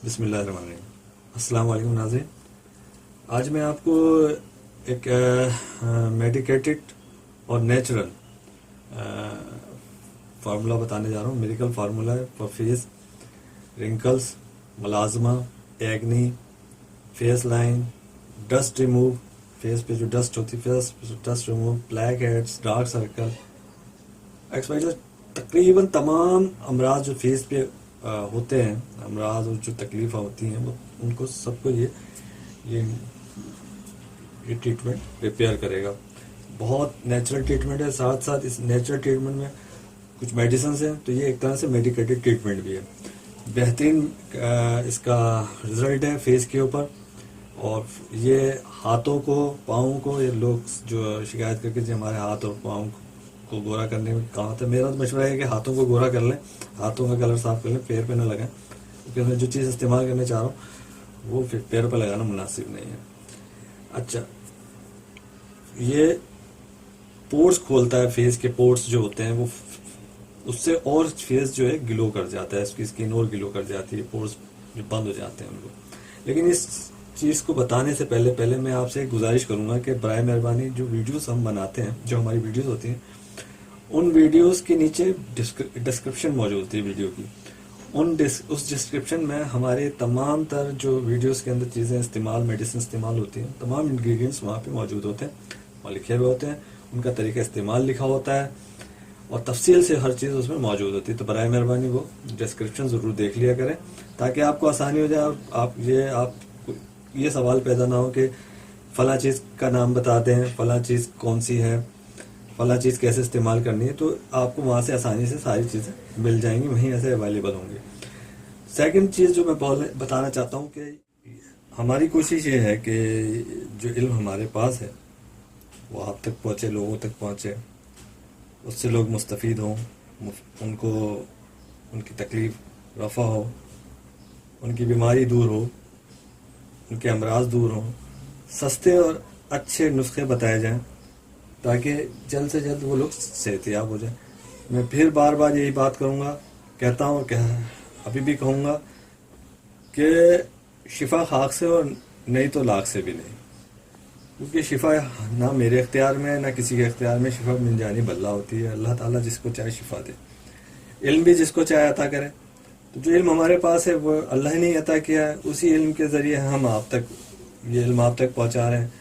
बिस्मिल्लाहिर्रहमानिर्रहीम। अस्सलाम वालेकुम नाज़रीन। आज मैं आपको एक मेडिकेटेड और नेचुरल फार्मूला बताने जा रहा हूँ। मेडिकल फार्मूला है for face wrinkles, मलाजमा, acne, phase line, dust remove, face पे जो डस्ट होती है face dust remove, black heads, dark circle, XYZ, तकरीबन तमाम अमराज जो फेस पे होते हैं, अमराज और जो तकलीफ़ होती हैं वो उनको सबको ये ये ट्रीटमेंट रिपेयर करेगा। बहुत नेचुरल ट्रीटमेंट है। साथ साथ इस नेचुरल ट्रीटमेंट में कुछ मेडिसिन हैं, तो ये एक तरह से मेडिकेटेड ट्रीटमेंट भी है। बेहतरीन इसका रिजल्ट है फेस के ऊपर। और ये हाथों को, पाँवों को, ये लोग जो शिकायत करके जो हमारे हाथ और पाँव को गोरा करने में कहा था, मेरा तो मशवरा है कि हाथों को गोरा कर लें, हाथों का कलर साफ कर लें, पैर पे न लगाएं, क्योंकि मैं जो चीज़ इस्तेमाल करने चाह रहा हूँ वो फिर पैर पर लगाना मुनासिब नहीं है। अच्छा, ये पोर्स खोलता है, फेस के पोर्स जो होते हैं वो उससे और फेस जो है ग्लो कर जाता है, इसकी स्किन और ग्लो कर जाती है, पोर्स जो बंद हो जाते हैं उनको। लेकिन इस चीज़ को बताने से पहले पहले मैं आपसे एक गुजारिश करूंगा कि बराए मेहरबानी जो वीडियोस हम बनाते हैं, जो हमारी वीडियोस होती हैं, उन वीडियोस के नीचे डिस्क्रिप्शन मौजूद होती है वीडियो की। उस डिस्क्रिप्शन में हमारे तमाम तर जो वीडियोस के अंदर चीज़ें इस्तेमाल, मेडिसिन इस्तेमाल होती हैं, तमाम इंग्रेडिएंट्स वहाँ पे मौजूद होते हैं, वहाँ लिखे हुए होते हैं, उनका तरीका इस्तेमाल लिखा होता है और तफसील से हर चीज़ उसमें मौजूद होती है। तो बराए मेहरबानी वो डिस्क्रिप्शन ज़रूर देख लिया करें ताकि आपको आसानी हो जाए। आप ये सवाल पैदा ना हो कि फ़लाँ चीज़ का नाम बता दें, फ़लाँ चीज़ कौन सी है, फ़लाँ चीज़ कैसे इस्तेमाल करनी है, तो आपको वहाँ से आसानी से सारी चीज़ें मिल जाएंगी, वहीं ऐसे अवेलेबल होंगी। सेकंड चीज़ जो मैं बताना चाहता हूँ कि हमारी कोशिश ये है कि जो इल्म हमारे पास है वो आप तक पहुँचे, लोगों तक पहुँचे, उससे लोग मुस्तफ़ीद हों, उनको उनकी तकलीफ़ रफ़ा हो, उनकी बीमारी दूर हो, उनके अमराज दूर हों, सस्ते और अच्छे नुस्खे बताए जाएं ताकि जल्द से जल्द वो लोग सेहतियाब हो जाएं। मैं फिर बार बार यही बात करूँगा, कहता हूँ और अभी भी कहूँगा कि शिफा खाक से और नहीं तो लाख से भी नहीं, क्योंकि शिफा ना मेरे इख्तियार में ना किसी के इख्तियार में। शिफा मिन जानी बल्ला होती है, अल्लाह ताला जिसको चाहे शिफा दे, इल्म भी जिसको चाहे अता करे। तो जो इल्म हमारे पास है वो अल्लाह ने अता किया है, उसी इल्म के ज़रिए हम आप तक ये इल्म आप तक पहुँचा रहे हैं।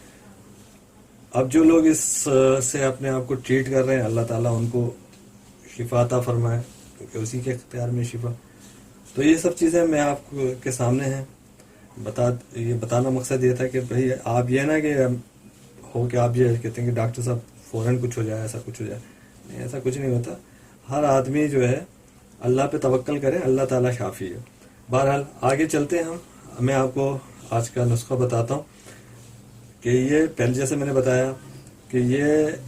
अब जो लोग इस से अपने आप को ट्रीट कर रहे हैं, अल्लाह ताला उनको शिफा अता फरमाए, क्योंकि उसी के इख्तियार में शिफा। तो ये सब चीज़ें मैं आपको के सामने हैं। ये बताना मकसद ये था कि भाई आप ये ना कि हो कि आप ये कहते हैं कि डॉक्टर साहब फ़ौरन कुछ हो जाए, ऐसा कुछ हो जाए, नहीं, ऐसा कुछ नहीं होता। हर आदमी जो है अल्लाह पे तवक्कल करे, अल्लाह ताला शाफ़ी है। बहरहाल आगे चलते हैं हम। मैं आपको आज का नुस्खा बताता हूँ कि ये पहले जैसे मैंने बताया कि ये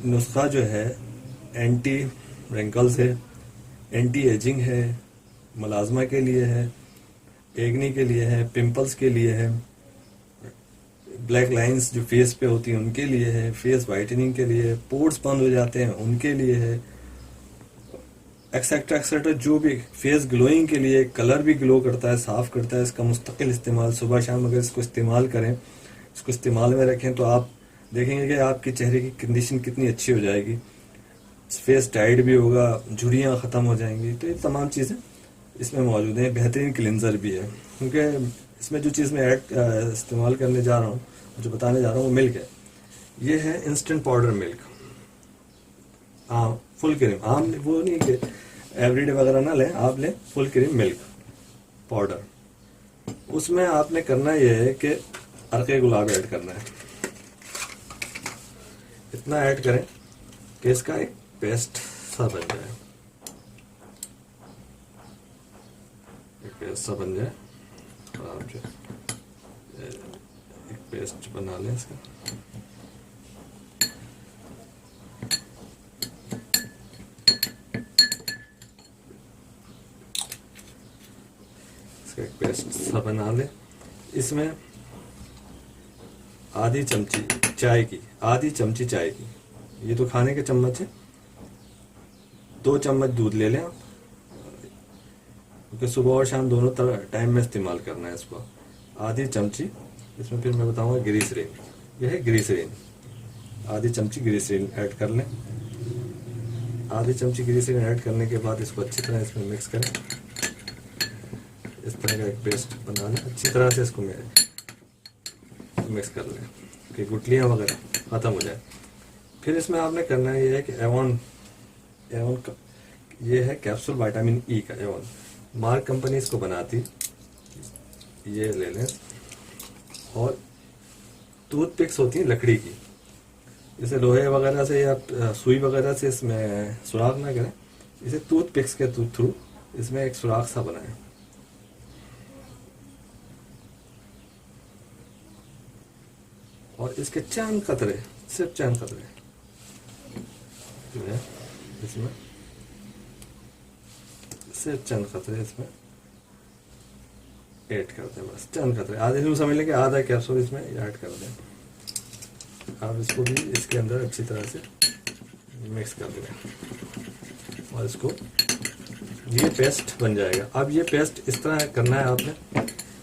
नुस्खा जो है एंटी रिंकल्स है, एंटी एजिंग है, मलाजमा के लिए है, एक्नी के लिए है, पिंपल्स के लिए है, ब्लैक लाइंस जो फेस पे होती हैं उनके लिए है, फेस वाइटनिंग के लिए है, पोर्स बंद हो जाते हैं उनके लिए है, एक्सेट्रा एक्सेट्रा। जो भी फेस ग्लोइंग के लिए, कलर भी ग्लो करता है, साफ करता है। इसका मुस्तकिल इस्तेमाल सुबह शाम अगर इसको इस्तेमाल करें, इसको इस्तेमाल में रखें, तो आप देखेंगे कि आपके चेहरे की कंडीशन कितनी अच्छी हो जाएगी, फेस टाइट भी होगा, झुर्रियाँ ख़त्म हो जाएंगी। तो ये तमाम चीज़ें इसमें मौजूद हैं। बेहतरीन क्लिनज़र भी है, क्योंकि इसमें जो चीज़ मैं इस्तेमाल करने जा रहा हूँ, जो बताने जा रहा हूँ, वो मिल्क है। ये है instant powder milk, full cream. आम वो नहीं कि एवरीडे वगैरह ना लें, आप लें फुल क्रीम मिल्क पाउडर। उसमें आपने करना ये है कि अर्के गुलाब ऐड करना है। इतना ऐड करें कि इसका एक पेस्ट सा बन जाए, पेस्ट सा बन जाए। और आप जो एक पेस्ट बना लें इसका। इसका एक पेस्ट सा बना लें। इसमें आधी चमची चाय की, ये तो खाने के चम्मच है, 2 चम्मच दूध ले लें आप, क्योंकि क्योंकि सुबह और शाम दोनों टाइम में इस्तेमाल करना है इसको। आधी चमची इसमें फिर मैं बताऊंगा ग्लिसरीन, यह है ग्लिसरीन, आधी चमची ग्लिसरीन ऐड कर लें। आधी चमची ग्लिसरीन ऐड करने के बाद इसको अच्छी तरह इसमें मिक्स करें। इस तरह का एक पेस्ट बना लें, अच्छी तरह से इसको मिक्स कर लें कि गुठलियाँ वगैरह ख़त्म हो जाए। फिर इसमें आपने करना है ये है कि एवॉन ये है कैप्सूल विटामिन ई का। एवॉन मार्क कंपनी इसको बनाती, ये ले लें। और टूथपिक्स होती है लकड़ी की, जैसे लोहे वगैरह से या सुई वगैरह से इसमें सुराख ना करें, इसे टूथपिक्स के थ्रू इसमें एक सुराख सा बनाएं। और इसके चंद कतरे, सिर्फ चंद कतरे जो है इसमें, सिर्फ चंद कतरे इसमें ऐड कर दें, बस चंद कतरे, आधे यूँ समझ लें कि आधा कैप्सूल इसमें ऐड कर दें। आप इसको भी इसके अंदर अच्छी तरह से मिक्स कर दें और इसको, ये पेस्ट बन जाएगा। अब ये पेस्ट इस तरह करना है आपने।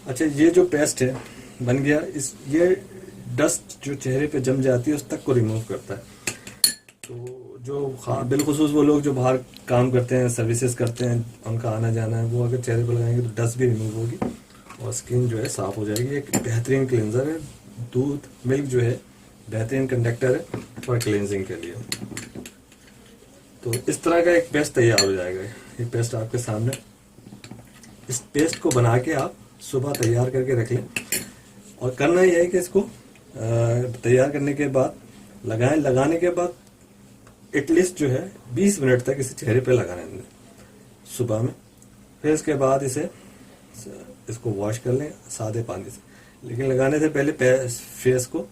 अच्छा, ये जो पेस्ट है बन गया, ये डस्ट जो चेहरे पे जम जाती है उस तक को रिमूव करता है। तो जो बिलखुसूस वो लोग जो बाहर काम करते हैं, सर्विसेज करते हैं, उनका आना जाना है, वो अगर चेहरे पर लगाएंगे तो डस्ट भी रिमूव होगी और स्किन जो है साफ हो जाएगी। एक बेहतरीन क्लेंजर है। दूध मिल्क जो है बेहतरीन कंडक्टर है फॉर क्लेंजिंग के लिए। तो इस तरह का एक पेस्ट तैयार हो जाएगा। ये पेस्ट आपके सामने, इस पेस्ट को बना के आप सुबह तैयार करके रख लें। और करना यह है कि इसको तैयार करने के बाद लगाएं। लगाने के बाद एटलीस्ट जो है 20 मिनट तक इसे चेहरे पे लगाने दें सुबह में। फिर इसके बाद इसको वॉश कर लें सादे पानी से, लेकिन लगाने से पहले फेस को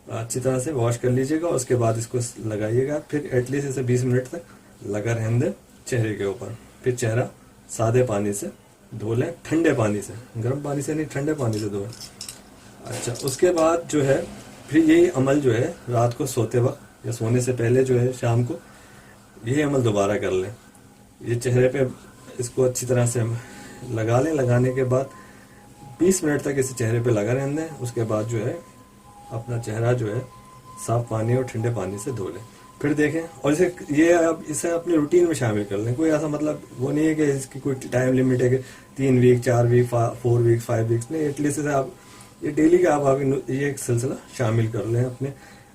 अच्छी तरह से वॉश कर लीजिएगा और उसके बाद इसको लगाइएगा। फिर एटलीस्ट इसे 20 मिनट तक लगा रहने दें चेहरे के ऊपर। फिर चेहरा सादे पानी से धो लें, ठंडे पानी से, गर्म पानी से नहीं, ठंडे पानी से धोएं। अच्छा, उसके बाद जो है फिर यही अमल जो है रात को सोते वक्त या सोने से पहले जो है शाम को यही अमल दोबारा कर लें। ये चेहरे पे इसको अच्छी तरह से लगा लें। लगाने के बाद 20 मिनट तक इसे चेहरे पे लगा रहने दें। उसके बाद जो है अपना चेहरा जो है साफ पानी और ठंडे पानी से धो लें। फिर देखें, और इसे अपने रूटीन में शामिल कर लें। कोई ऐसा मतलब वो नहीं है कि इसकी कोई टाइम लिमिट है कि 3 वीक, 4 वीक, 4 वीक, 5 वीक्स नहीं। एटलीस्ट इसे आप ये डेली का आप ये एक सिलसिला शामिल कर लें अपने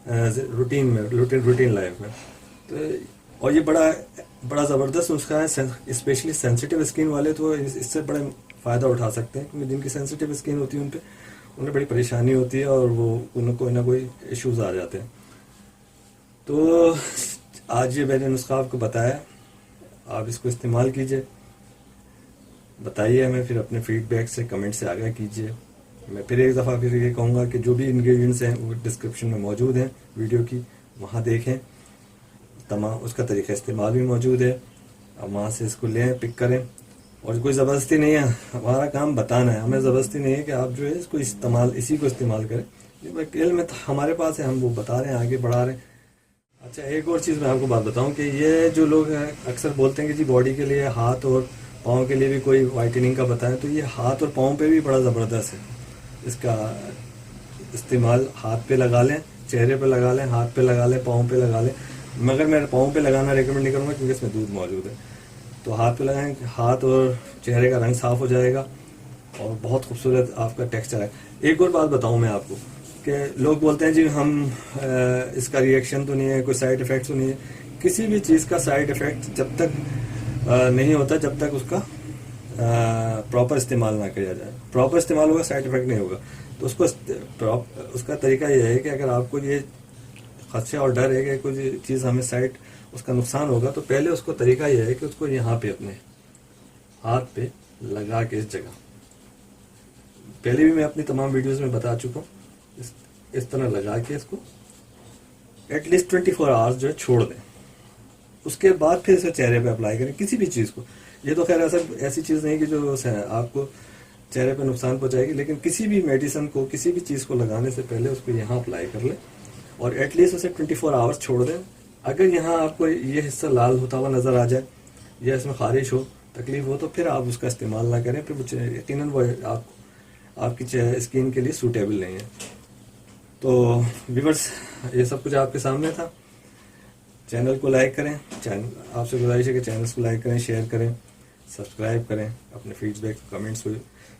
रूटीन में, रूटीन लाइफ में। तो और ये बड़ा ज़बरदस्त नुस्खा है। स्पेशली सेंसिटिव स्किन वाले तो इससे बड़ा फ़ायदा उठा सकते हैं, क्योंकि जिनकी सेंसिटिव स्किन होती है उन्हें बड़ी परेशानी होती है और वो उन्हें कोई ना कोई इश्यूज आ जाते हैं। तो आज ये मैंने नुस्खा आपको बताया, आप इसको इस्तेमाल कीजिए, बताइए हमें, फिर अपने फीडबैक से, कमेंट से आगाह कीजिए। मैं फिर एक दफ़ा फिर ये कहूँगा कि जो भी इंग्रेडिएंट्स हैं वो डिस्क्रिप्शन में मौजूद हैं वीडियो की, वहाँ देखें। तमाम उसका तरीका इस्तेमाल भी मौजूद है, अब वहाँ से इसको लें, पिक करें। और कोई ज़बरदस्ती नहीं है, हमारा काम बताना है, हमें ज़बरदस्ती नहीं है कि आप जो है इसको इसी को इस्तेमाल करें। ये इल्म हमारे पास है, हम वो बता रहे हैं, आगे बढ़ा रहे हैं। अच्छा, एक और चीज़ मैं आपको बात बताऊं कि ये जो लोग हैं अक्सर बोलते हैं कि जी बॉडी के लिए, हाथ और पाँव के लिए भी कोई वाइटनिंग का बताएं, तो ये हाथ और पाँव पे भी बड़ा ज़बरदस्त है। इसका इस्तेमाल हाथ पे लगा लें, चेहरे पे लगा लें, हाथ पे लगा लें, पाँव पे लगा लें। मगर मैं पाँव पे लगाना रिकमेंड नहीं करूँगा क्योंकि इसमें दूध मौजूद है। तो हाथ पे लगाएं, हाथ और चेहरे का रंग साफ़ हो जाएगा और बहुत खूबसूरत आपका टेक्सचर है। एक और बात बताऊँ मैं आपको कि लोग बोलते हैं जी हम इसका रिएक्शन तो नहीं है, कोई साइड इफ़ेक्ट तो नहीं है। किसी भी चीज़ का साइड इफ़ेक्ट जब तक नहीं होता जब तक उसका प्रॉपर इस्तेमाल ना किया जाए। प्रॉपर इस्तेमाल होगा, साइड इफ़ेक्ट नहीं होगा। तो उसका तरीका यह है कि अगर आपको ये खदशा और डर है कि कोई चीज़ हमें साइड उसका नुकसान होगा, तो पहले उसको तरीका यह है कि उसको यहाँ पे अपने हाथ पे लगा के, इस जगह पहले भी मैं अपनी तमाम वीडियोस में बता चुका हूँ, इस तरह लगा के इसको एटलीस्ट 24 आवर्स जो है छोड़ दें। उसके बाद फिर इसे चेहरे पे अप्लाई करें किसी भी चीज़ को। ये तो खैर ऐसी चीज़ नहीं कि जो आपको चेहरे पे नुकसान पहुँचाएगी, लेकिन किसी भी मेडिसिन को, किसी भी चीज़ को लगाने से पहले उसको यहाँ अप्लाई कर लें और एटलीस्ट उसे 24 आवर्स छोड़ दें। अगर यहाँ आपको ये हिस्सा लाल होता हुआ नज़र आ जाए या इसमें खारिश हो, तकलीफ हो तो फिर आप उसका इस्तेमाल ना करें, फिर वो यकीनन वो आपकी स्किन के लिए सूटेबल नहीं है। तो व्यूअर्स, ये सब कुछ आपके सामने था। चैनल को लाइक करें, आपसे गुजारिश है कि चैनल्स को लाइक करें, शेयर करें, सब्सक्राइब करें, अपने फीडबैक कमेंट्स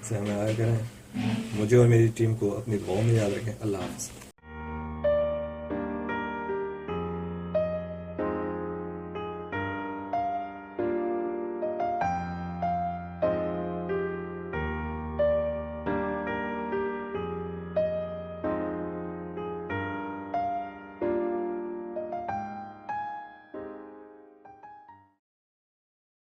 से हमें आया करें। मुझे और मेरी टीम को अपनी दुआओं में याद रखें। अल्लाह हाफ़िज़।